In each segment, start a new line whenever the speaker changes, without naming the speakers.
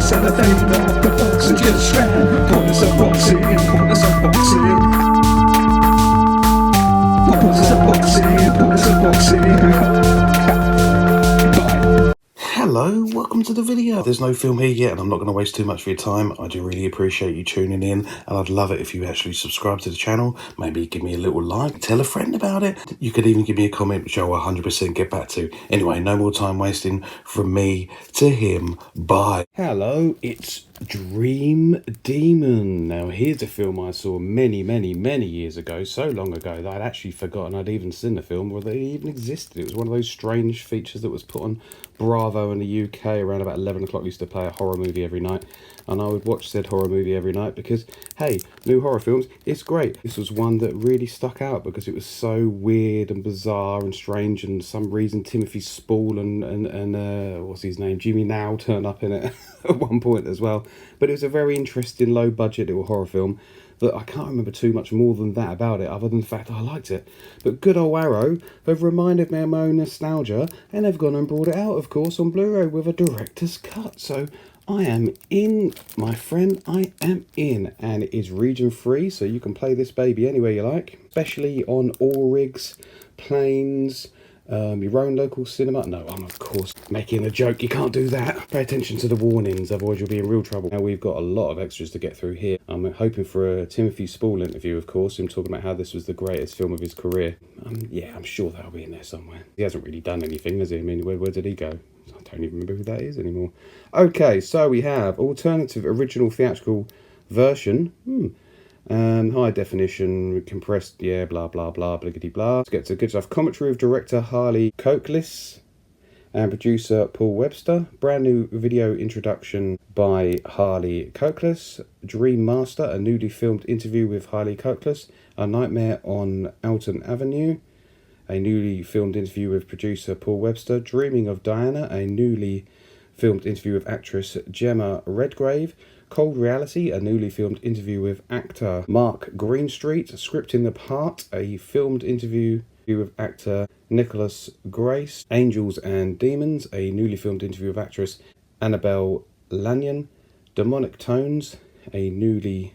cellophane off the box and just ran. Pointless unboxing, pointless unboxing. Pointless unboxing, pointless unboxing. Bye.
Hello, welcome to the video. There's no film here yet and I'm not going to waste too much of your time. I do really appreciate you tuning in and I'd love it if you actually subscribe to the channel. Maybe give me a little like, tell a friend about it. You could even give me a comment which I'll 100% get back to. Anyway, no more time wasting from me to him. Bye. Hello, it's Dream Demon. Now here's a film I saw many years ago, so long ago that I'd actually forgotten I'd even seen the film or that it even existed. It was one of those strange features that was put on Bravo in the UK around about 11 o'clock. Used to play a horror movie every night and I would watch said horror movie every night because, hey, new horror films, it's great. This was one that really stuck out because it was so weird and bizarre and strange, and for some reason Timothy Spall and what's his name, Jimmy Now turned up in it at one point as well. But it was a very interesting low budget little horror film that I can't remember too much more than that about it, other than the fact that I liked it. But good old Arrow have reminded me of my own nostalgia, and they've gone and brought it out, of course, on Blu-ray with a director's cut. So I am in, my friend, I am in. And it is region free, so you can play this baby anywhere you like, especially on all rigs, planes, your own local cinema. No, I'm of course making a joke. You can't do that. Pay attention to the warnings, otherwise you'll be in real trouble. Now we've got a lot of extras to get through here. I'm hoping for a Timothy Spall interview, of course, him talking about how this was the greatest film of his career. Yeah, I'm sure that'll be in there somewhere. He hasn't really done anything, has he? I mean, where did he go? I don't even remember who that is anymore. Okay, so we have alternative original theatrical version. High definition, compressed, yeah, blah, blah, blah, bliggity, blah. Let's get to good stuff. Commentary of director Harley Coakless and producer Paul Webster. Brand new video introduction by Harley Coakless. Dream Master, a newly filmed interview with Harley Coakless. A Nightmare on Alton Avenue. A newly filmed interview with producer Paul Webster. Dreaming of Diana, a newly filmed interview with actress Gemma Redgrave. Cold Reality, a newly filmed interview with actor Mark Greenstreet. Scripting the Part, a filmed interview with actor Nicholas Grace. Angels and Demons, a newly filmed interview with actress Annabelle Lanyon. Demonic Tones, a newly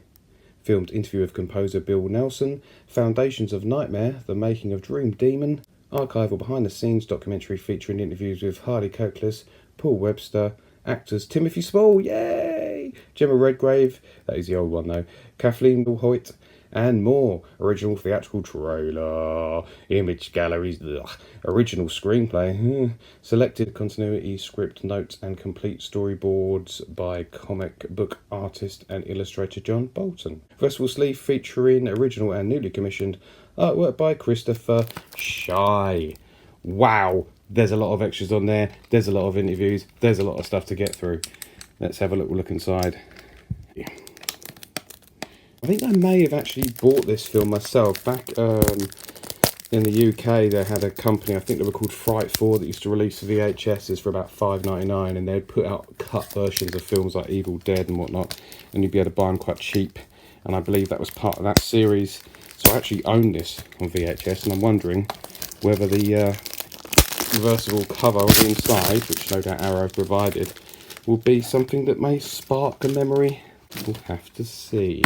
filmed interview with composer Bill Nelson. Foundations of Nightmare, the making of Dream Demon. Archival behind the scenes documentary featuring interviews with Harley Coakless, Paul Webster, actors Timothy Spall, yay! Gemma Redgrave, that is the old one though, Kathleen Hoyt, and more. Original theatrical trailer, image galleries, original screenplay, selected continuity, script notes and complete storyboards by comic book artist and illustrator John Bolton. Festival sleeve featuring original and newly commissioned artwork by Christopher Shy. Wow, there's a lot of extras on there, there's a lot of interviews, there's a lot of stuff to get through. Let's have a little look inside. Yeah. I think I may have actually bought this film myself. Back in the UK, they had a company, I think they were called Fright 4, that used to release VHSs for about $5.99, and they'd put out cut versions of films like Evil Dead and whatnot, and you'd be able to buy them quite cheap. And I believe that was part of that series. So I actually own this on VHS, and I'm wondering whether the reversible cover on the inside, which no doubt Arrow provided, will be something that may spark a memory. We'll have to see.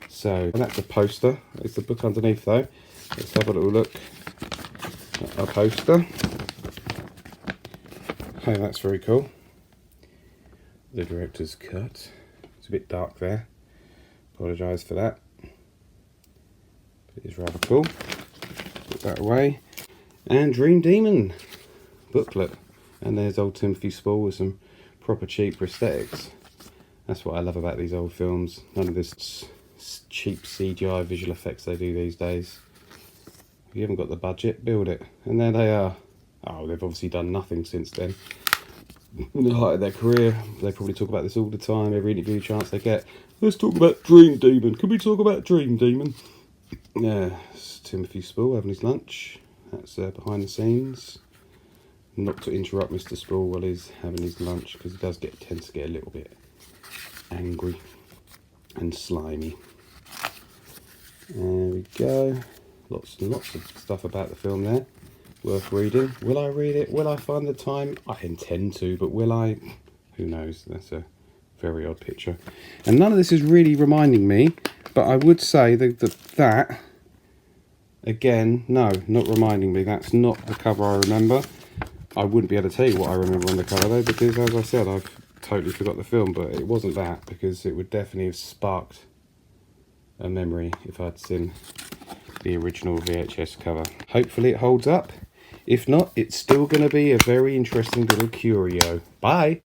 So that's a poster. It's the book underneath though. Let's have a little look at our poster. Oh, that's very cool. The director's cut. It's a bit dark there. Apologise for that. But it is rather cool. Put that away. And Dream Demon booklet. And there's old Timothy Spall with some proper cheap prosthetics. That's what I love about these old films. None of this cheap CGI visual effects they do these days. If you haven't got the budget, build it. And there they are. Oh, they've obviously done nothing since then. In the height of their career, they probably talk about this all the time, every interview chance they get. Let's talk about Dream Demon. Can we talk about Dream Demon? Yeah, it's Timothy Spall having his lunch. That's behind the scenes. Not to interrupt Mr. Spall while he's having his lunch, because he does tend to get a little bit angry and slimy. There we go. Lots and lots of stuff about the film there. Worth reading. Will I read it? Will I find the time? I intend to, but will I? Who knows? That's a Very odd picture. And none of this is really reminding me, but I would say that again, no, not reminding me. That's not the cover I remember. I wouldn't be able to tell you what I remember on the cover though, because as I said, I've totally forgot the film, but it wasn't that, because it would definitely have sparked a memory if I'd seen the original VHS cover. Hopefully it holds up. If not, it's still going to be a very interesting little curio. Bye!